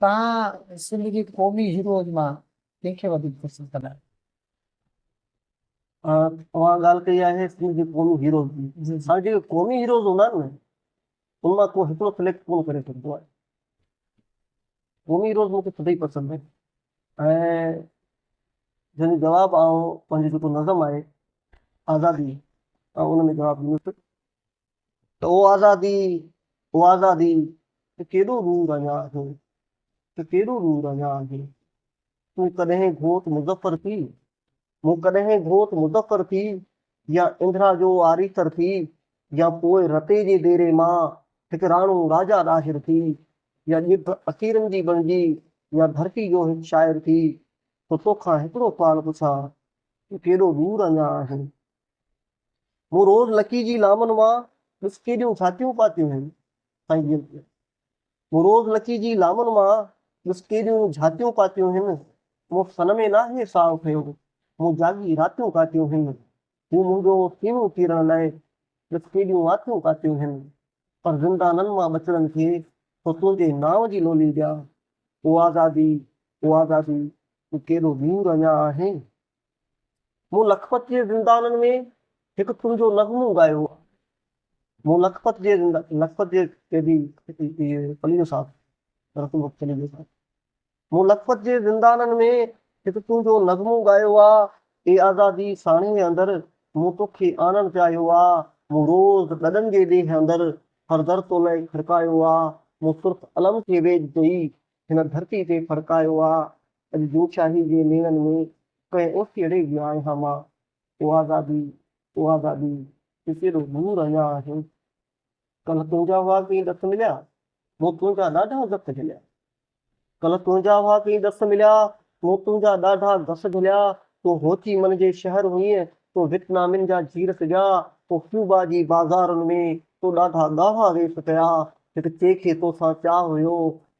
तव्हां सिंध जी क़ौमी हीरोज़ मां कंहिंखे वधीक पसंदि कंदा आहियो? तव्हां ॻाल्हि कई आहे सिंध जे क़ौमी हीरोज़ जी। जी जी। हाणे जेके क़ौमी हीरोज़ हूंदा आहिनि न, उन मां को हिकिड़ो सिलेक्ट कोन करे सघंदो आहे। क़ौमी हीरोज़ मूंखे सभई पसंदि आहिनि ऐं जंहिंजो जवाबु आउं पंहिंजी जेको नज़म आहे आज़ादी, ऐं उन में जवाबु ॾींदुसि त ओ आज़ादी त केॾो दूर अञा आहे, त केॾो दूर अञा आहे। तूं कॾहिं घोट मुज़फ़र थी, मूं कॾहिं घोट मुज़फ़र थी, या इंदिरा जो आरीसर थी, या पोइ रते जे डेरे मां हिकु राणो राजा ॾाहिर थी, या ॼिभ असीरनि जी बणिजी, या धरती जो हिकु शाइर थी, तो तोखां हिकिड़ो सुवाल पुछां कि केॾो दूर अञा आहे। मूं रोज़ लकी जी लामनि मां ॾिस केॾियूं छातियूं पातियूं आहिनि साईं जन ते। मूं रोज़ लकी जी लामनि मां ॾिस केॾियूं झातियूं पातियूं आहिनि। मूं सन में नाहे साहु खयो, मूं जागी रातियूं कातियूं आहिनि। तूं मुंहिंजो सीनो चीरण लाइ ॾिस केॾियूं आतियूं कातियूं आहिनि। पर ज़िंदाननि मां बचड़नि खे तो तुंहिंजे नाम जी लोली ॾियां। ओ आज़ादी, ओ आज़ादी तूं केॾो दूर अञा आहे। मूं लखपत जे ज़िंदाननि में हिकु तुंहिंजो नग़्मो ॻायो आहे। मूं लखपत जे पलीअ साहब रसूल पलीअ साहब मूं लखपत जे ज़िंदाननि में हिकु तुंहिंजो नग़्मो ॻायो आहे। ए आज़ादी साणे अंदरि मूं तोखे आनंदु चाहियो आहे। मूं रोज़ ॾॾनि जे ॾींहं अंदरि हर दर तो लाइ खड़कायो आहे। मूं सुर्ख अलम खे वेझ ॾेई हिन धरती ते फड़कायो आहे। अॼु जोशाही जे नेणनि में कंहिं ओसीड़े वियो आहियां मां। ओ आज़ादी, ओ आज़ादी तूं केॾो दूर अञा आहे। कल्ह तुंहिंजा हुआ कई ॾस मिलिया, मूं तुंहिंजा ॾाढा घस झलिया। कल्ह तुंहिंजा हुआ कई ॾस मिलिया, मूं तुंहिंजा ॾाढा घस झलिया। तो होची मन जे शहर हुईं, तो वियतनामिन जा जीर सिॼा। तो क्यूबा जी बाज़ारुनि में तो ॾाढा ॻाढ़ा वेस कया। हिकु चए खे तोसां चाह हुयो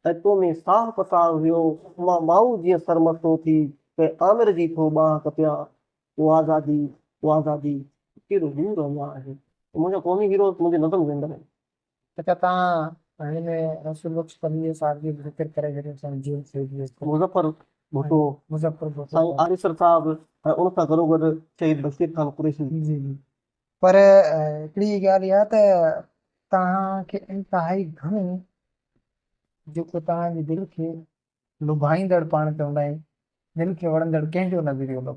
ऐं तो में साह पसाह हुयो। मां माऊ जीअं सरमस्तो थी कंहिं आमिर जी थो बांह कपिया। ओ आज़ादी, ओ आज़ादी केॾो दूर अञा आहे। मुंहिंजा क़ौमी हीरो मुंहिंजे नज़म ज़िंदा आहिनि। अच्छा, तव्हां हिन रसूल बख्श पलवीअ साहिब जी ज़िक्र करे छॾियो साईं जेल शहीद मुज़फ़र भुट्टो, मुज़फ़्फ़र साईं भुट्टो। आरिसर साहब ऐं उन सां गॾोगॾु शहीद बशीर ख़ान कुरैशी। जी जी। पर हिकिड़ी ॻाल्हि इहा त तव्हांखे इंतिहाई घणो जेको तव्हांजी दिलि खे लुभाईंदड़ पाण चवंदा आहियूं, दिलि खे वणंदड़ कंहिंजो नज़रियो लॻो?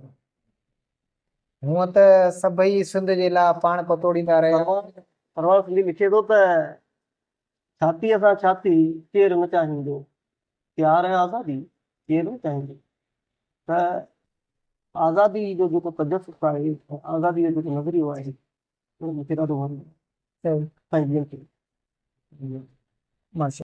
हूअं त सभई सिंध जे लाइ पाण पतोड़ींदा रहिया। परवान सिंधी लिखे थो त छातीअ सां छाती केरु न चाहींदो, प्यार ऐं आज़ादी केरु न चाहींदो। त आज़ादी जो जेको तजसुस आहे, आज़ादी जो जेको नज़रियो आहे, उहो मूंखे ॾाढो वणंदो आहे सही। साईं जन खे। माशा